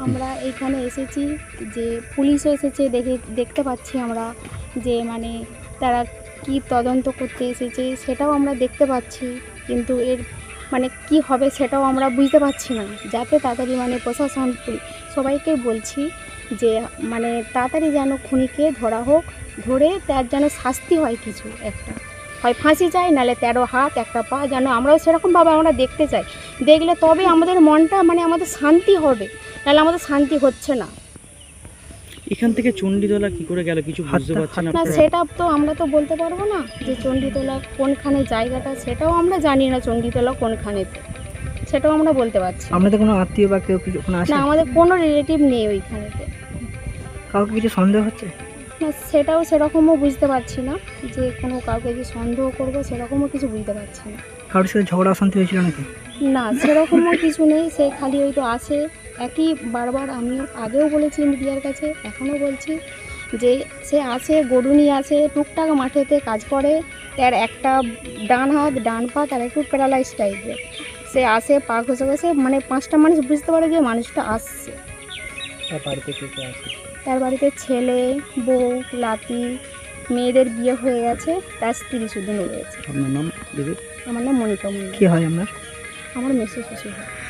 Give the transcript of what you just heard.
আমরা এখানে এসেছি যে পুলিশও এসেছে, দেখতে পাচ্ছি আমরা যে মানে তারা কি তদন্ত করতে এসেছে সেটাও আমরা দেখতে পাচ্ছি, কিন্তু এর মানে কি হবে সেটাও আমরা বুঝতে পারছি না। যাতে তাড়াতাড়ি মানে প্রশাসন সবাইকে বলছি যে মানে তাড়াতাড়ি যেন খুনিকে ধরা হোক, ধরে তার যেন শাস্তি হয়, কিছু একটা হয় ফাঁসি চাই, নাহলে 13 হাত 1 পা, যেন আমরাও সেরকমভাবে আমরা দেখতে চাই। দেখলে তবে আমাদের মনটা মানে আমাদের শান্তি হবে, নাহলে আমাদের শান্তি হচ্ছে না। এখান থেকে চণ্ডীতলা কি করে গেল কিছু বুঝতে পারছেন না আপনারা? সেটা তো আমরা তো বলতে পারবো না যে চণ্ডীতলা কোনখানে জায়গাটা, সেটাও আমরা জানি না চণ্ডীতলা কোনখানেতে, সেটাও আমরা বলতে পারছি না। আপনাদের কোনো আত্মীয় বা কেউ কিছু ওখানে আসে? না, আমাদের কোনো রিলেটিভ নেই ওইখানেতে। কাউকে কিছু সন্দেহ হচ্ছে? না সেটাও সেরকমও বুঝতে পারছি না, যে কোনো কাউকে যে সন্দেহ করবো সেরকমও কিছু বুঝতে পারছি না। কারোর সাথে ঝগড়া অশান্তি হয়েছিল নাকি? না সেরকমও কিছু নেই, সে খালি ওই তো আসে একই বারবার, আমি আগেও বলেছি মিডিয়ার কাছে, এখনও বলছি যে সে আসে, গরু নিয়ে আসে, টুকটাক মাঠেতে কাজ করে, তার একটা ডান হাত ডান পা তার একটু প্যারালাইজ টাইপের, সে আসে পা ঘষে ঘষে, মানে 5টা মানুষ বুঝতে পারে যে মানুষটা আসছে। তার বাড়িতে কে কে আছে? তার বাড়িতে ছেলে, বউ, লাতি, মেয়েদের বিয়ে হয়ে গেছে, তার স্ত্রী শুধু রয়েছে। আপনার নাম দিদি? আমার নাম মনিকা মন্ডল। কি হয় আপনার? আমার মেসো শ্বশুর হয়।